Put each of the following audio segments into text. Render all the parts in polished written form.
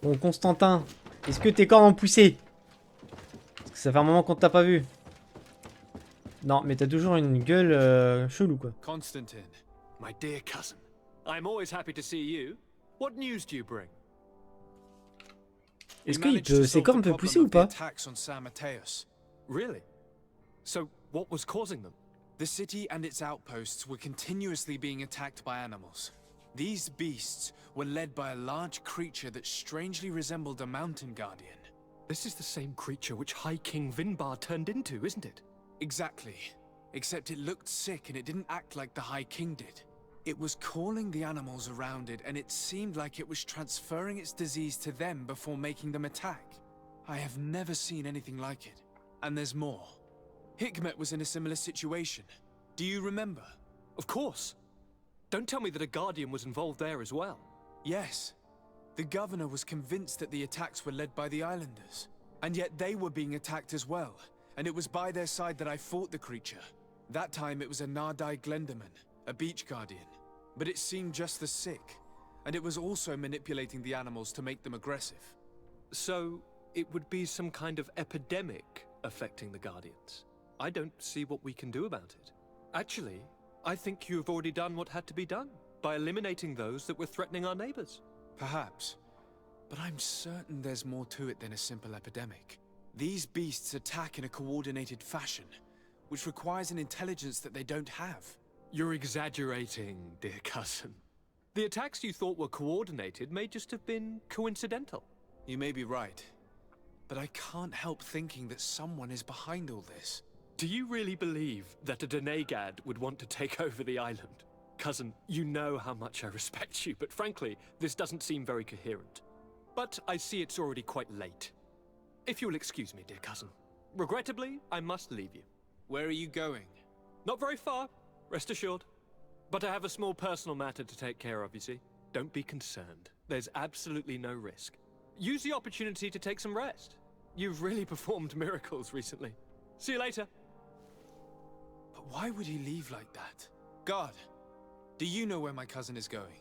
Bon, Constantin, est-ce que tes cornes ont poussé? Parce que ça fait un moment qu'on t'a pas vu. Non, mais t'as toujours une gueule chelou, quoi. Constantine, my dear cousin. I'm always happy to see you. What news do you bring? We Est-ce qu'il managed to peut, ses solve the cornes peuvent problem pousser ou of the pas? attacks on San Mateus. Really? So, what was causing them? The city and its outposts were continuously being attacked by animals. These beasts were led by a large creature that strangely resembled a mountain guardian. This is the same creature which High King Vinbar turned into, isn't it? Exactly. Except it looked sick and it didn't act like the High King did. It was calling the animals around it, and it seemed like it was transferring its disease to them before making them attack. I have never seen anything like it. And there's more. Hikmet was in a similar situation. Do you remember? Of course. Don't tell me that a Guardian was involved there as well. Yes. The governor was convinced that the attacks were led by the islanders. And yet they were being attacked as well. And it was by their side that I fought the creature. That time it was a Nardai Glenderman, a beach guardian. But it seemed just as sick. And it was also manipulating the animals to make them aggressive. So, it would be some kind of epidemic affecting the Guardians. I don't see what we can do about it. Actually, I think you have already done what had to be done, by eliminating those that were threatening our neighbors. Perhaps. But I'm certain there's more to it than a simple epidemic. These beasts attack in a coordinated fashion, which requires an intelligence that they don't have. You're exaggerating, dear cousin. The attacks you thought were coordinated may just have been coincidental. You may be right. But I can't help thinking that someone is behind all this. Do you really believe that a Denegad would want to take over the island? Cousin, you know how much I respect you, but frankly, this doesn't seem very coherent. But I see it's already quite late. If you'll excuse me, dear cousin. Regrettably, I must leave you. Where are you going? Not very far, rest assured. But I have a small personal matter to take care of, you see. Don't be concerned. There's absolutely no risk. Use the opportunity to take some rest. You've really performed miracles recently. See you later. But why would he leave like that? Guard, do you know where my cousin is going?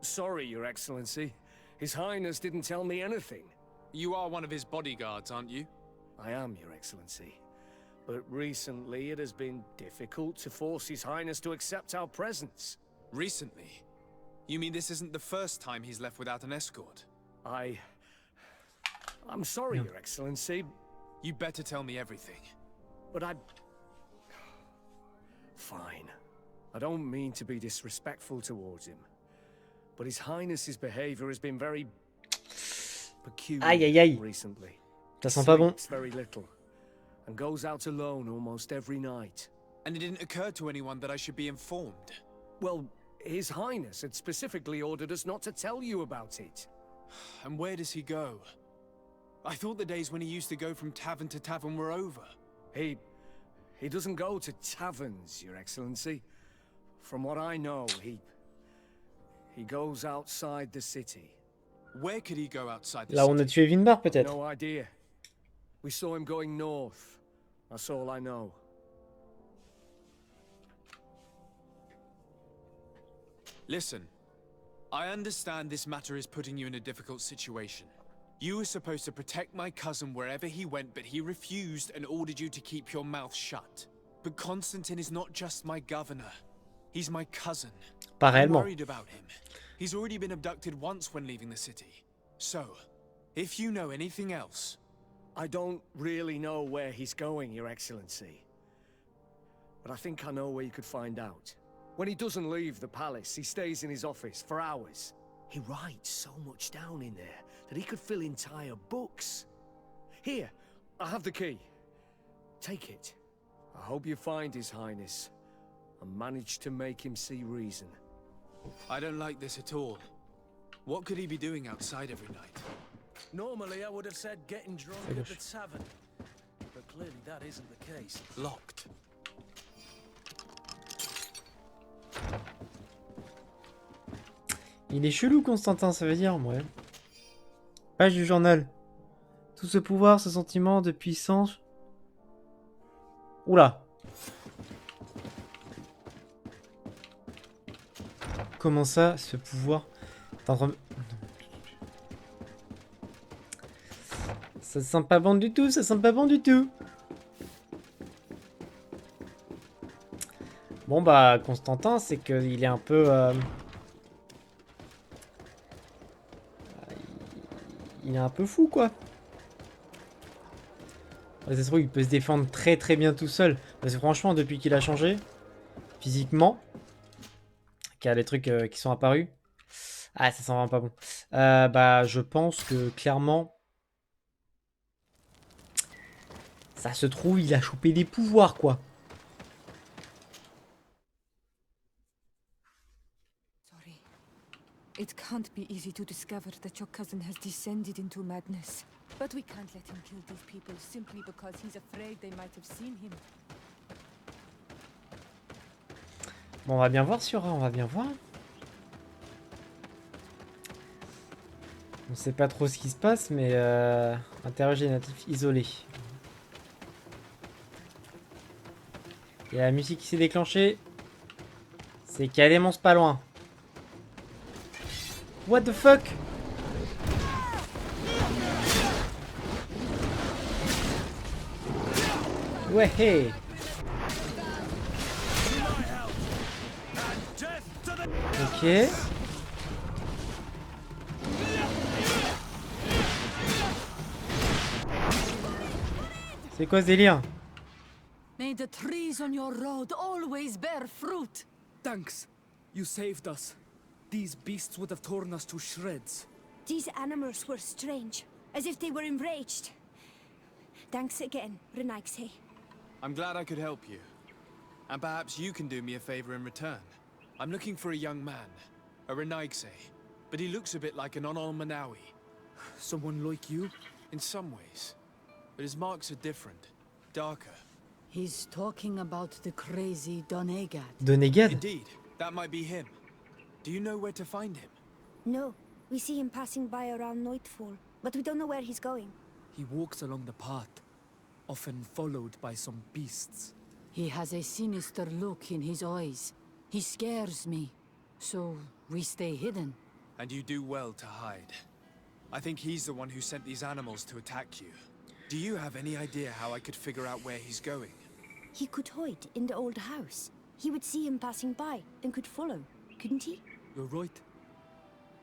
Sorry, Your Excellency. His Highness didn't tell me anything. You are one of his bodyguards, aren't you? I am, Your Excellency. But recently it has been difficult to force His Highness to accept our presence. Recently? You mean this isn't the first time he's left without an escort? I'm sorry, Your Excellency. You better tell me everything. But Fine. I don't mean to be disrespectful towards him. But His Highness's behavior has been very peculiar Aïe aïe aïe. recently. Ça sent pas bon. Sleeps very little. And goes out alone almost every night. And it didn't occur to anyone that I should be informed. Well, His Highness had specifically ordered us not to tell you about it. And where does he go? I thought the days when he used to go from tavern to tavern were over. He doesn't go to taverns, Your Excellency. From what I know, he goes outside the city. Where could he go outside the Là, on a city? tué Vinbar, peut-être. No idea. We saw him going north. That's all I know. Listen, I understand this matter is putting you in a difficult situation. You were supposed to protect my cousin wherever he went, but he refused and ordered you to keep your mouth shut. But Constantine is not just my governor. He's my cousin. Pas I'm réellement. worried about him. He's already been abducted once when leaving the city. So, if you know anything else... I don't really know where he's going, Your Excellency. But I think I know where you could find out. When he doesn't leave the palace, he stays in his office for hours. He writes so much down in there that he could fill entire books. Here, I have the key. Take it. I hope you find His Highness and manage to make him see reason. I don't like this at all. What could he be doing outside every night? Normally I would have said getting drunk at the tavern. But clearly that isn't the case. Locked. Il est chelou, Constantin, ça veut dire, ouais. Page du journal. Tout ce pouvoir, ce sentiment de puissance. Oula. Comment ça, ce pouvoir? T'es en train de... Ça sent pas bon du tout, ça sent pas bon du tout. Bon bah, Constantin, c'est qu'il est un peu... il est un peu fou, quoi. Ouais, ça se trouve, il peut se défendre très très bien tout seul. Parce que franchement, depuis qu'il a changé, physiquement, qu'il y a des trucs qui sont apparus, ah, ça sent vraiment pas bon. Bah, je pense que, clairement, ça se trouve, il a chopé des pouvoirs, quoi. Sorry. It can't be easy to discover that your cousin has descended into madness. But we can't let him kill these people simply because he's afraid they might have seen him. Bon, on va bien voir sur on va bien voir. On sait pas trop ce qui se passe, mais interroger les natifs isolés. Il y a la musique qui s'est déclenchée. C'est qu'il y a des monstres pas loin. What the fuck? Ouais, hey. Ok. C'est quoi ce délire? May the trees on your road always bear fruit. Thanks. You saved us. These beasts would have torn us to shreds. These animals were strange, as if they were enraged. Thanks again, Renaigse. I'm glad I could help you. And perhaps you can do me a favor in return. I'm looking for a young man, a Renaigse, but he looks a bit like an Onol. Someone like you? In some ways. But his marks are different, darker. He's talking about the crazy Donegad. Donegad? Indeed, that might be him. Do you know where to find him? No, we see him passing by around nightfall, but we don't know where he's going. He walks along the path, often followed by some beasts. He has a sinister look in his eyes. He scares me. So we stay hidden. And you do well to hide. I think he's the one who sent these animals to attack you. Do you have any idea how I could figure out where he's going? He could hide in the old house. He would see him passing by and could follow, couldn't he? You're right.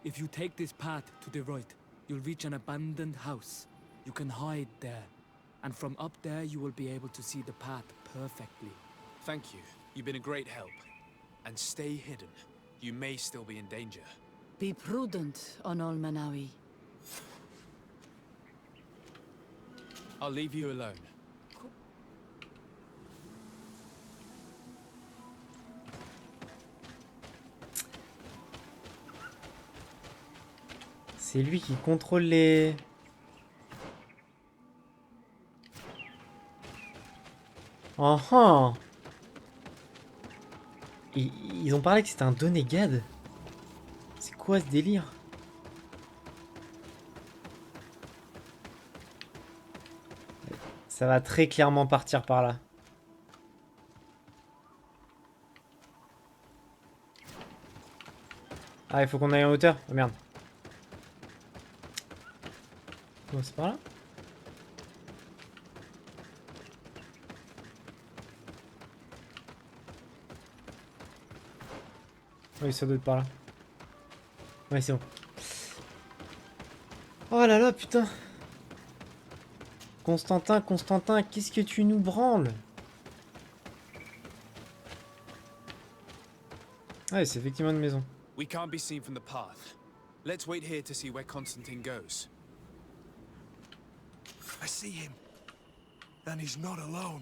If you take this path to the right, you'll reach an abandoned house. You can hide there. And from up there you will be able to see the path perfectly. Thank you. You've been a great help. And stay hidden. You may still be in danger. Be prudent, Onol Manawi. I'll leave you alone. C'est lui qui contrôle les... Ils ont parlé que c'était un Donegad. C'est quoi ce délire? Ça va très clairement partir par là. Ah, il faut qu'on aille en hauteur. Oh merde. Bon, c'est par là. Oui, ça doit être par là. Ouais, c'est bon. Oh là là, putain. Constantin, Constantin, qu'est-ce que tu nous branles? Ouais, c'est effectivement une maison. We can't be seen from the path. Let's wait here to see where Constantine goes. I see him. And he's not alone.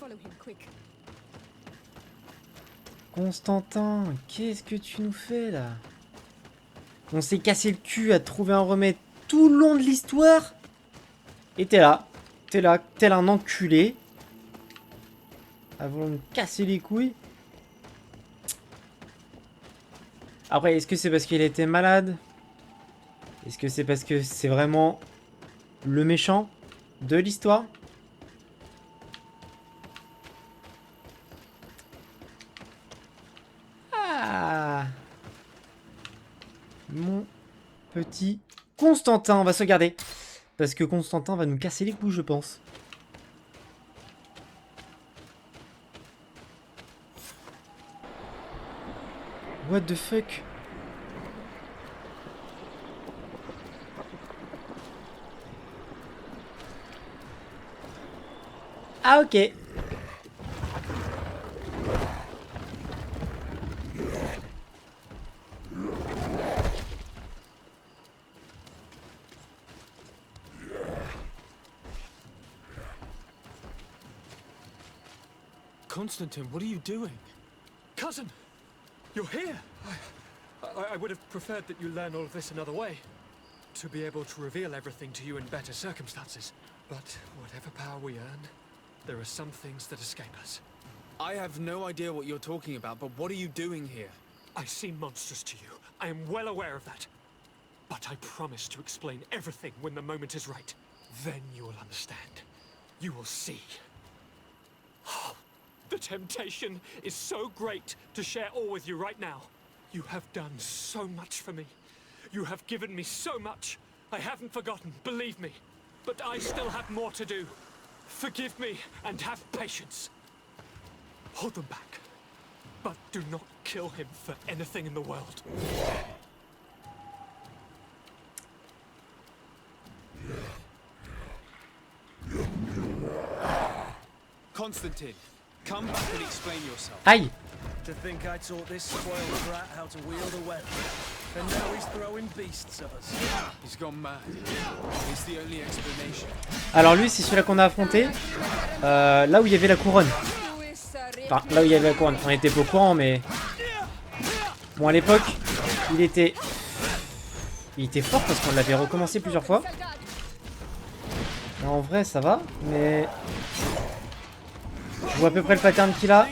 Follow him, quick. Constantin, qu'est-ce que tu nous fais là? On s'est cassé le cul à trouver un remède tout le long de l'histoire. Et t'es là, tel un enculé. À vouloir me casser les couilles. Après, est-ce que c'est parce qu'il était malade? Est-ce que c'est parce que c'est vraiment le méchant de l'histoire? Ah, mon petit Constantin, on va sauvegarder. Parce que Constantin va nous casser les couilles, je pense. What the fuck? Ah ok. Constantine, what are you doing? Cousin! You're here! I would have preferred that you learn all of this another way. To be able to reveal everything to you in better circumstances. But whatever power we earn, there are some things that escape us. I have no idea what you're talking about, but what are you doing here? I seem monstrous to you. I am well aware of that. But I promise to explain everything when the moment is right. Then you will understand. You will see. The temptation is so great to share all with you right now. You have done so much for me. You have given me so much. I haven't forgotten, believe me. But I still have more to do. Forgive me and have patience. Hold them back. But do not kill him for anything in the world. Constantine, come back and explain yourself. Aïe. To think I taught this spoiled brat how to wield a weapon. And now he's throwing beasts at us. He's gone mad. It's the only explanation. Alors lui, c'est celui-là qu'on a affronté. Là où il y avait la couronne. Enfin, là où il y avait la couronne. On était pas au courant, mais... Bon, à l'époque, il était fort parce qu'on l'avait recommencé plusieurs fois. En vrai, ça va, mais... Je vois à peu près le pattern qu'il a.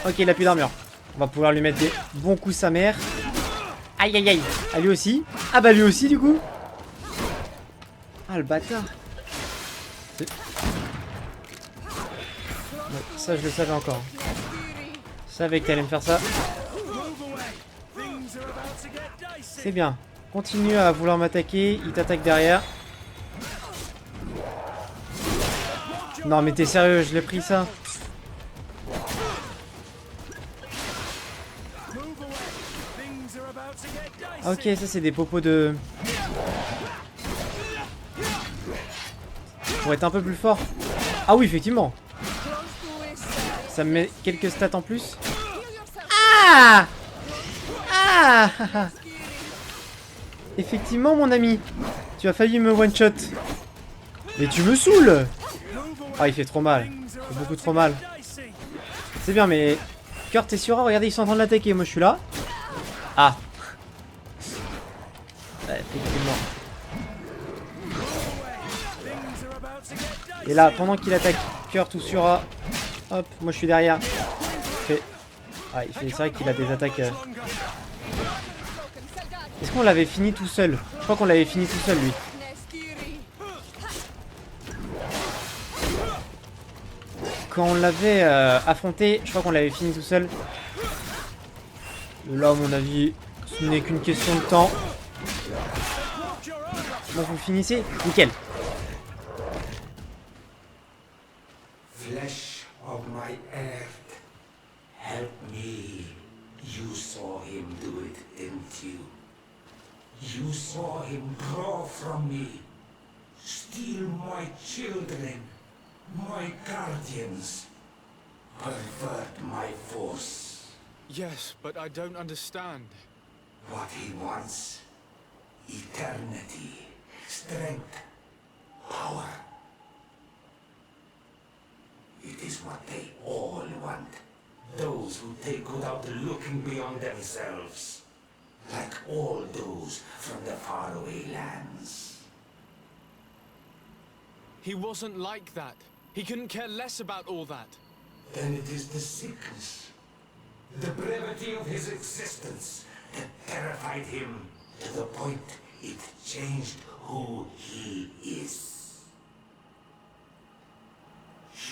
Ok, il a plus d'armure. On va pouvoir lui mettre des bons coups sa mère. Aïe aïe aïe. Ah, lui aussi. Ah bah lui aussi du coup. Ah le bâtard. Ouais, ça je le savais encore. Je savais que t'allais me faire ça. C'est bien. Continue à vouloir m'attaquer. Il t'attaque derrière. Non mais t'es sérieux, je l'ai pris ça. Ok, ça c'est des popos de... Pour être un peu plus fort. Ah oui, effectivement. Ça me met quelques stats en plus. Ah Ah Effectivement, mon ami. Tu as failli me one-shot. Mais tu me saoules. Ah, il fait trop mal. Il fait beaucoup trop mal. C'est bien, mais... Kurt et Sura, regardez, ils sont en train de l'attaquer. Moi, je suis là. Ah. Ouais, effectivement. Et là, pendant qu'il attaque Kurt ou Sura, hop, moi je suis derrière. Ah, c'est vrai qu'il a des attaques... Est-ce qu'on l'avait fini tout seul? Je crois qu'on l'avait fini tout seul, lui. Quand on l'avait affronté, je crois qu'on l'avait fini tout seul. Là, à mon avis, ce n'est qu'une question de temps. Bon, vous finissez? Nickel. Flesh of my earth, help me. You saw him do it, didn't you? You saw him draw from me, steal my children, my guardians, pervert my force. Yes, but I don't understand. What he wants, eternity, strength, power. It is what they all want. Those who take without looking beyond themselves. Like all those from the faraway lands. He wasn't like that. He couldn't care less about all that. Then it is the sickness, the brevity of his existence that terrified him to the point it changed who he is.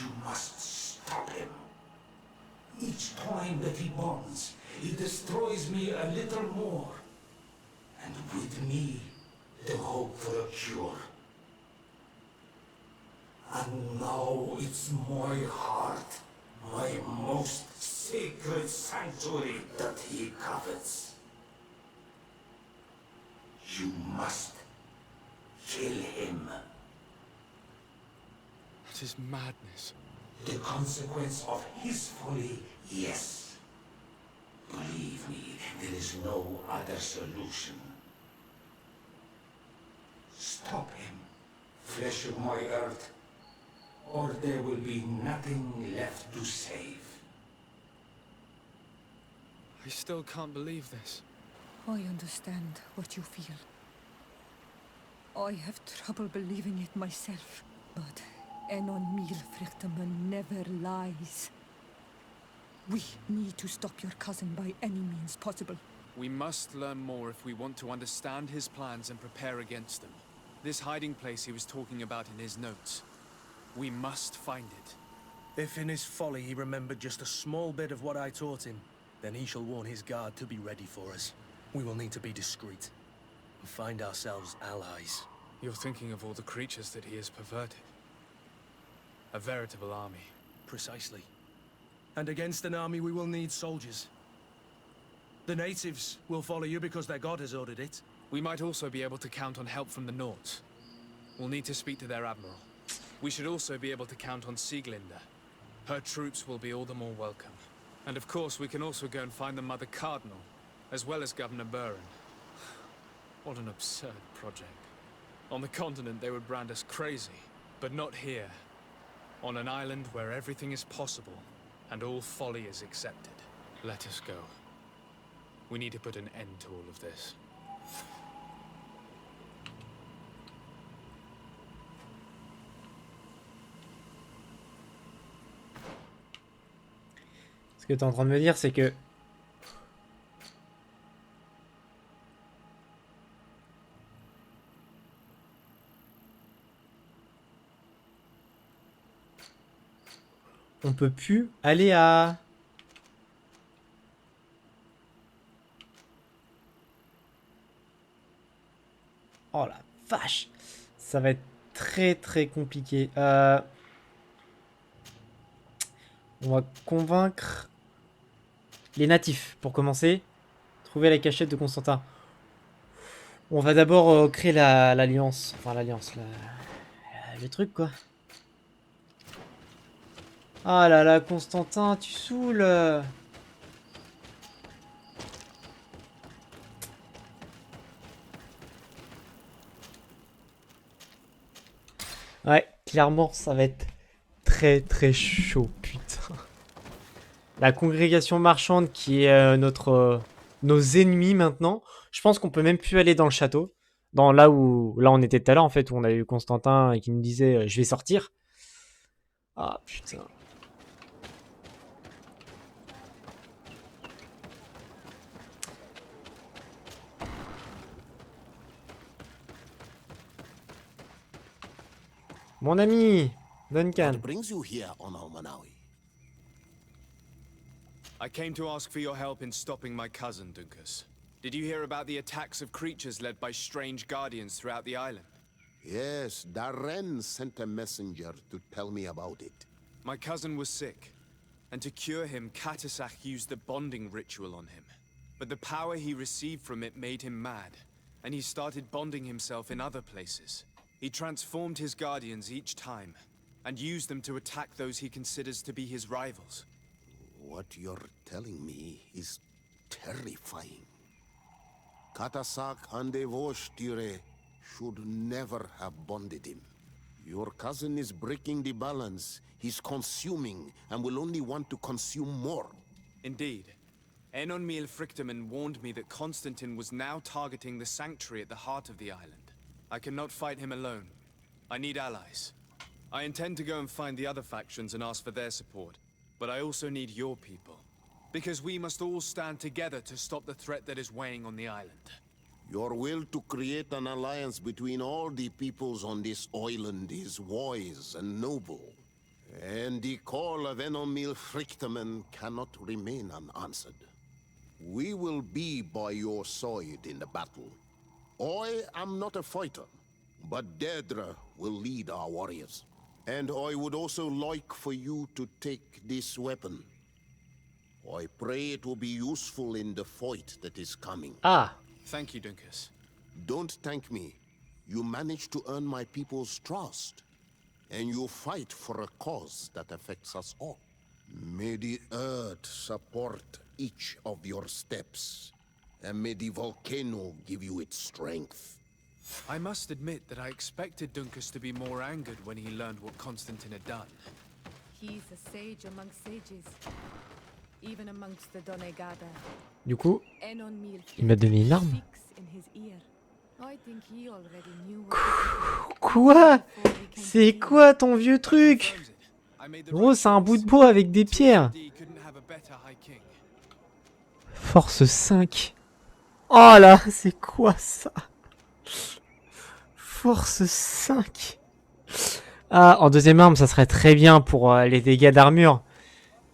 You must stop him. Each time that he bonds, he destroys me a little more. And with me, the hope for a cure. And now it's my heart, my most sacred sanctuary that he covets. You must kill him. That is madness. The consequence of his folly, yes. Believe me, there is no other solution. Stop him, flesh of my earth, or there will be nothing left to save. I still can't believe this. I understand what you feel. I have trouble believing it myself, but Enon Mil Frichterman never lies. We need to stop your cousin by any means possible. We must learn more if we want to understand his plans and prepare against them. This hiding place he was talking about in his notes. We must find it. If in his folly he remembered just a small bit of what I taught him, then he shall warn his guard to be ready for us. We will need to be discreet and find ourselves allies. You're thinking of all the creatures that he has perverted. A veritable army. Precisely. And against an army we will need soldiers. The natives will follow you because their god has ordered it. We might also be able to count on help from the Nords. We'll need to speak to their admiral. We should also be able to count on Sieglinde. Her troops will be all the more welcome. And of course, we can also go and find the Mother Cardinal, as well as Governor Buren. What an absurd project. On the continent, they would brand us crazy, but not here. On an island where everything is possible, and all folly is accepted. Let us go. We need to put an end to all of this. Ce que tu es en train de me dire, c'est que... on peut plus aller à... Oh la vache! Ça va être très très compliqué. On va convaincre les natifs pour commencer. Trouver la cachette de Constantin. On va d'abord créer l'alliance. Enfin l'alliance, le truc quoi. Ah là là, Constantin, tu saoules. Ouais, clairement, ça va être très très chaud, putain. La congrégation marchande qui est nos ennemis maintenant. Je pense qu'on peut même plus aller dans le château. Là où on était tout à l'heure, en fait, où on a eu Constantin et qui nous disait je vais sortir. Ah putain. Mon ami, Duncan. What brings you here on Almanawi? I came to ask for your help in stopping my cousin, Dunkus. Did you hear about the attacks of creatures led by strange guardians throughout the island? Yes, Darren sent a messenger to tell me about it. My cousin was sick, and to cure him, Katasach used the bonding ritual on him. But the power he received from it made him mad, and he started bonding himself in other places. He transformed his guardians each time, and used them to attack those he considers to be his rivals. What you're telling me is terrifying. Katasak and Evoshtyre should never have bonded him. Your cousin is breaking the balance. He's consuming and will only want to consume more. Indeed. Enon Mil Frictamen warned me that Constantine was now targeting the sanctuary at the heart of the island. I cannot fight him alone. I need allies. I intend to go and find the other factions and ask for their support. But I also need your people. Because we must all stand together to stop the threat that is weighing on the island. Your will to create an alliance between all the peoples on this island is wise and noble. And the call of Enomil Frictamen cannot remain unanswered. We will be by your side in the battle. I am not a fighter, but Deirdre will lead our warriors. And I would also like for you to take this weapon. I pray it will be useful in the fight that is coming. Ah. Thank you, Dunkus. Don't thank me. You managed to earn my people's trust. And you fight for a cause that affects us all. May the earth support each of your steps. And may the volcano give you its strength. I must admit that I expected Dunkus to be more angered when he learned what Constantine had done. He's a sage amongst sages, even amongst the Donegada. Du coup, il m'a donné une arme. Quoi? C'est quoi ton vieux truc? Gros, c'est un bout de bois avec des pierres. Force 5. Oh là, c'est quoi ça? Force 5. Ah, en deuxième arme, ça serait très bien pour les dégâts d'armure.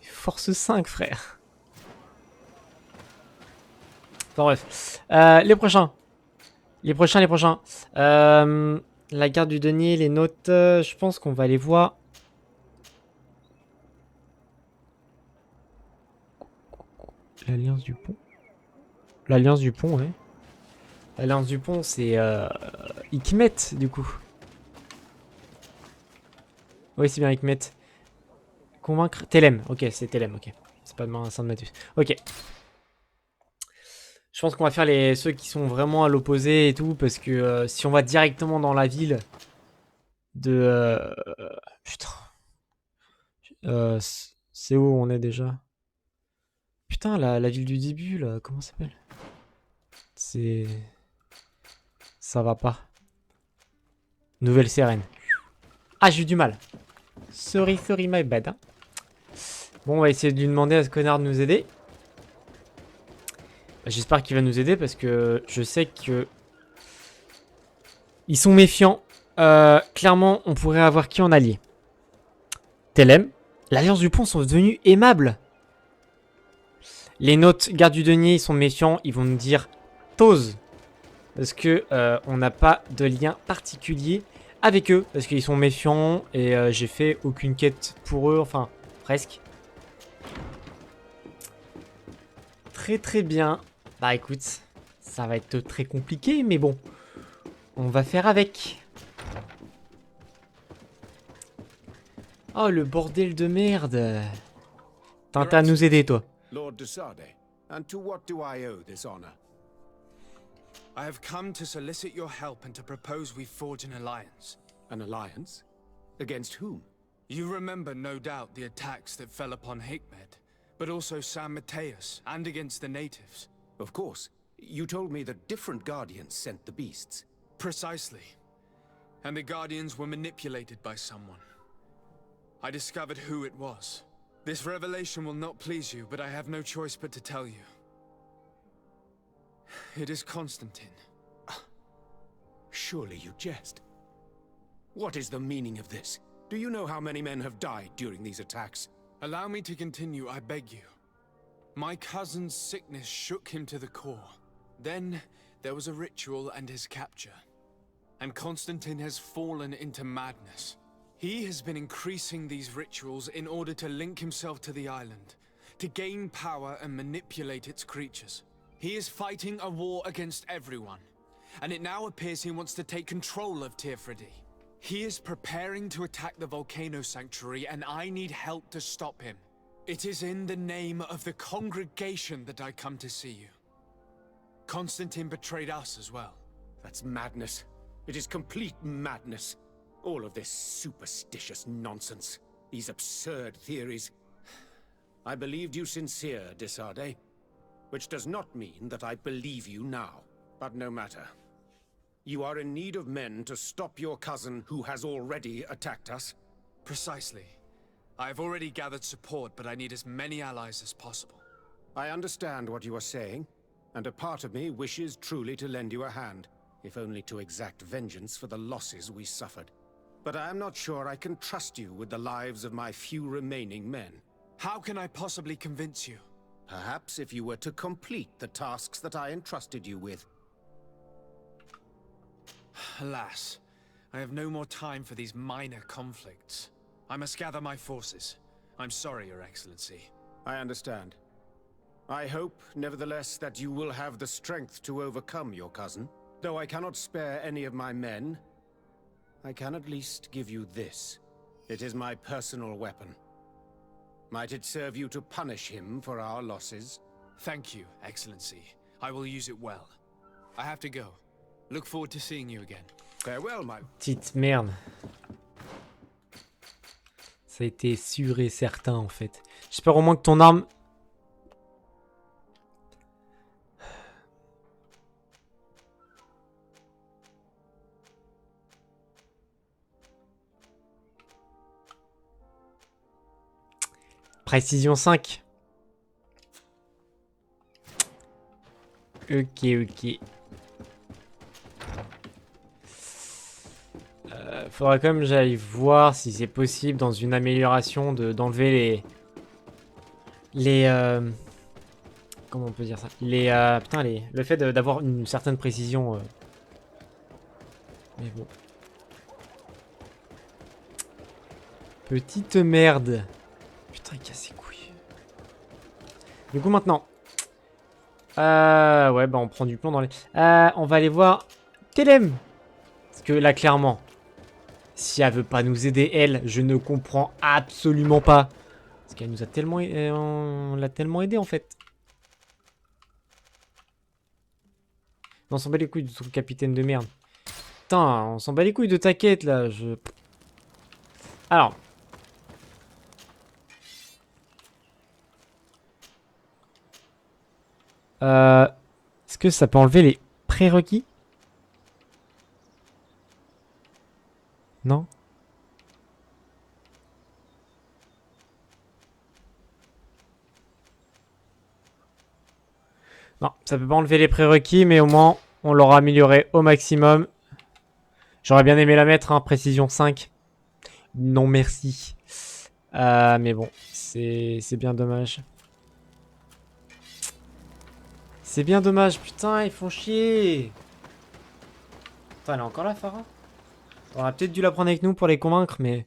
Force 5, frère. Enfin bref. Les prochains. La garde du denier, les notes. Je pense qu'on va les voir. L'alliance du pont. L'alliance du pont, ouais. L'alliance du pont, c'est Hikmet, du coup. Oui, c'est bien Hikmet. Convaincre. Telem. Ok, c'est Telem, ok. C'est pas de Saint-Mathus. Ok. Je pense qu'on va faire ceux qui sont vraiment à l'opposé et tout, parce que si on va directement dans la ville de... putain. C'est où on est déjà? Putain, la ville du début, là, comment ça s'appelle? C'est... Ça va pas. Nouvelle-Sérène. Ah, j'ai eu du mal. Sorry, my bad. Hein. Bon, on va essayer de lui demander à ce connard de nous aider. J'espère qu'il va nous aider parce que je sais que... Ils sont méfiants. Clairement, on pourrait avoir qui en allié? Telem. L'Alliance du Pont sont devenus aimables. Les notes garde du denier, ils sont méfiants. Ils vont nous dire Tose. Parce que on n'a pas de lien particulier avec eux. Parce qu'ils sont méfiants et j'ai fait aucune quête pour eux. Enfin, presque. Très très bien. Bah écoute, ça va être très compliqué, mais bon. On va faire avec. Oh, le bordel de merde. T'as à nous aider, toi. Lord de Sardet, and to what do I owe this honor? I have come to solicit your help and to propose we forge an alliance. An alliance? Against whom? You remember, no doubt, the attacks that fell upon Hikmet, but also San Mateus, and against the natives. Of course. You told me that different guardians sent the beasts. Precisely. And the guardians were manipulated by someone. I discovered who it was. This revelation will not please you, but I have no choice but to tell you. It is Constantine. Surely you jest. What is the meaning of this? Do you know how many men have died during these attacks? Allow me to continue, I beg you. My cousin's sickness shook him to the core. Then, there was a ritual and his capture. And Constantine has fallen into madness. He has been increasing these rituals in order to link himself to the island, to gain power and manipulate its creatures. He is fighting a war against everyone, and it now appears he wants to take control of Teer Fradee. He is preparing to attack the volcano sanctuary, and I need help to stop him. It is in the name of the congregation that I come to see you. Constantine betrayed us as well. That's madness. It is complete madness. All of this superstitious nonsense. These absurd theories. I believed you sincere, de Sardet. Which does not mean that I believe you now. But no matter. You are in need of men to stop your cousin who has already attacked us? Precisely. I have already gathered support, but I need as many allies as possible. I understand what you are saying, and a part of me wishes truly to lend you a hand, if only to exact vengeance for the losses we suffered. But I am not sure I can trust you with the lives of my few remaining men. How can I possibly convince you? Perhaps if you were to complete the tasks that I entrusted you with. Alas, I have no more time for these minor conflicts. I must gather my forces. I'm sorry, Your Excellency. I understand. I hope, nevertheless, that you will have the strength to overcome your cousin. Though I cannot spare any of my men, I can at least give you this. It is my personal weapon. Might it serve you to punish him for our losses? Thank you, Excellency. I will use it well. I have to go. Look forward to seeing you again. Farewell, my... Petite merde. Ça a été sûr et certain en fait. J'espère au moins que ton arme... Précision 5. Ok. Faudra quand même que j'aille voir si c'est possible dans une amélioration d'enlever les comment on peut dire ça, le fait d'avoir une certaine précision. Mais bon. Petite merde. Putain, il casse ses couilles. Du coup maintenant. Ouais, bah on prend du plomb dans les... on va aller voir Telem. Parce que là, clairement, si elle veut pas nous aider, elle, je ne comprends absolument pas. Parce qu'elle nous a tellement... on l'a tellement aidé, en fait. On s'en bat les couilles de ton capitaine de merde. Putain, on s'en bat les couilles de ta quête, là. Alors... est-ce que ça peut enlever les prérequis? Non? Non, ça peut pas enlever les prérequis, mais au moins on l'aura amélioré au maximum. J'aurais bien aimé la mettre, hein, précision 5. Non merci. Mais bon, c'est bien dommage. C'est bien dommage, putain, ils font chier. Putain, elle est encore là, Farah. On aurait peut-être dû la prendre avec nous pour les convaincre, mais...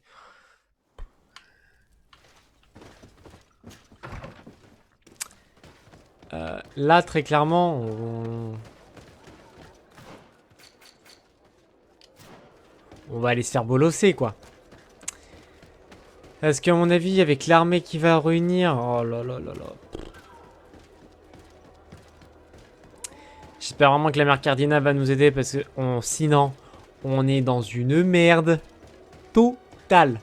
là, très clairement, on va aller se faire bolosser, quoi. Parce qu'à mon avis, avec l'armée qui va réunir... Oh là là là là... J'espère vraiment que la mère Cardinal va nous aider parce que sinon, on est dans une merde totale.